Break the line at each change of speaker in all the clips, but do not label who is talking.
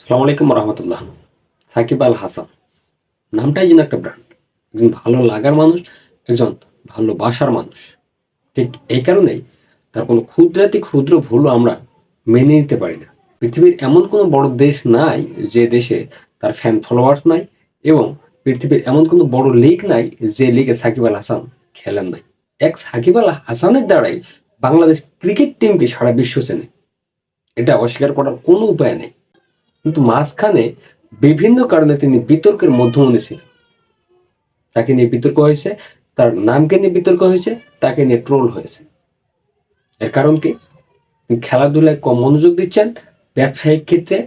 আসসালামু আলাইকুম রহমতুল্লাহ। সাকিব আল হাসান নামটাই যেন একটা ব্র্যান্ড। একজন ভালো লাগার মানুষ, একজন ভালোবাসার মানুষ। ঠিক এই কারণেই তার কোনো ক্ষুদ্রাতি ক্ষুদ্র ভুলও আমরা মেনে নিতে পারি না। পৃথিবীর এমন কোনো বড় দেশ নাই যে দেশে তার ফ্যান ফলোয়ার্স নাই, এবং পৃথিবীর এমন কোনো বড় লিগ নাই যে লিগে সাকিব আল হাসান খেলেন নাই। এক সাকিব আল হাসানের দ্বারাই বাংলাদেশ ক্রিকেট টিমকে সারা বিশ্ব চেনে, এটা অস্বীকার করার কোনো উপায় নেই। কিন্তু মাঝখানে বিভিন্ন কারণে তিনি বিতর্কের মধ্যমণি ছিলেন। তাকে নিয়ে বিতর্ক হয়েছে, তার নামকে নিয়ে বিতর্ক হয়েছে, তাকে নিয়ে ট্রোল হয়েছে। এর কারণ কি? তিনি খেলাধুলায় কম মনোযোগ দিচ্ছেন, ব্যবসায়িক ক্ষেত্রে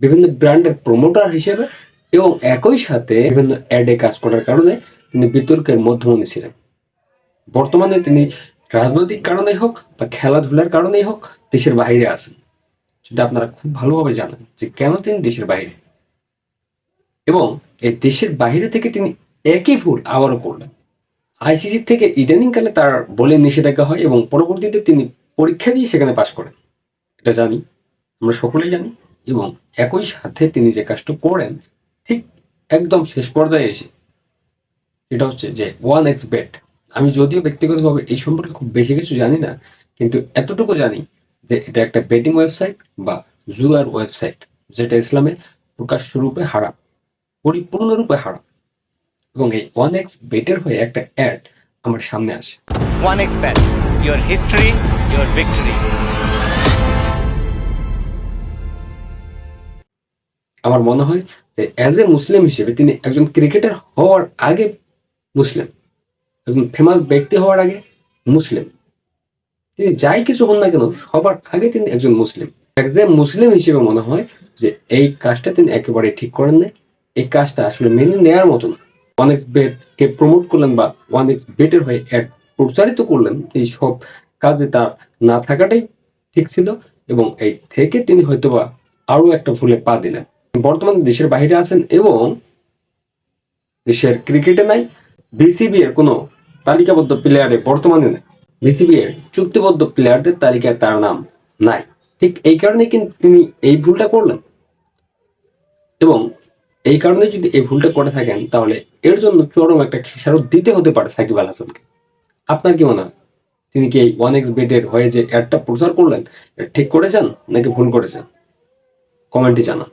বিভিন্ন ব্র্যান্ডের প্রমোটার হিসেবে, এবং একই সাথে বিভিন্ন অ্যাডে কাজ করার কারণে তিনি বিতর্কের মধ্যমণি ছিলেন। বর্তমানে তিনি রাজনৈতিক কারণেই হোক বা খেলাধুলার কারণেই হোক দেশের বাইরে আছেন। সেটা আপনারা খুব ভালোভাবে জানেন যে কেন তিনি দেশের বাইরে, এবং এই দেশের বাইরে থেকে তিনি একই ভুল আবারও করলেন। আইসিসি থেকে ইদানিংকালে তার বোলিং নিষেধাজ্ঞা হয় এবং পরবর্তীতে তিনি পরীক্ষা দিয়ে সেখানে পাশ করেন। এটা জানি, আমরা সকলেই জানি। এবং একই সাথে তিনি যে কাজটা করেন ঠিক একদম শেষ পর্যায়ে এসে, এটা হচ্ছে যে 1xBet। আমি যদিও ব্যক্তিগতভাবে এই সম্পর্কে খুব বেশি কিছু জানি না, কিন্তু এতটুকু জানি যে এটা একটা বেটিং ওয়েবসাইট বা জুয়ার ওয়েবসাইট, যেটা ইসলামে প্রকাশ্যরূপে হারাম, পরিপূর্ণরূপে হারাম। এবং এই 1xBet-এর হয়ে একটা অ্যাড আমার সামনে আসে।
1xBet, your history, your victory.
আমার মনে হয় যে অ্যাজ এ মুসলিম হিসেবে তিনি একজন ক্রিকেটার হওয়ার আগে মুসলিম, একজন ফেমাস ব্যক্তি হওয়ার আগে মুসলিম। তিনি যাই কিছু হন না কেন সবার আগে তিনি একজন মুসলিম। অ্যাজ এ মুসলিম হিসেবে মনে হয় যে এই কাজটা তিনি একেবারে ঠিক করেন নাই। এই কাজটা আসলে মেনে নেওয়ার মতো না। 1xBet কে প্রমোট করলেন বা 1xBet-এর হয়ে অ্যাড প্রচারিত করলেন, এই সব কাজে তার না থাকাটাই ঠিক ছিল। এবং এই থেকে তিনি হয়তোবা আরো একটা ভুলে পা দিলেন। বর্তমানে দেশের বাইরে আছেন এবং দেশের ক্রিকেটে নাই, বিসিবি এর কোনো তালিকাবদ্ধ প্লেয়ারে বর্তমানে নাই, বিসিবি এর চুক্তিবদ্ধ প্লেয়ারদের তালিকায় তার নাম নাই। ঠিক এই কারণে কিন্তু তিনি এই ভুলটা করলেন। এবং এই কারণে যদি এই ভুলটা করে থাকেন তাহলে এর জন্য চরম একটা খেসারত দিতে হতে পারে সাকিব আল হাসানকে। আপনার কি মনে হয়, তিনি কি এই 1xBet-এর হয়ে যে অ্যাডটা প্রচার করলেন ঠিক করেছেন নাকি ভুল করেছেন? কমেন্টে জানান।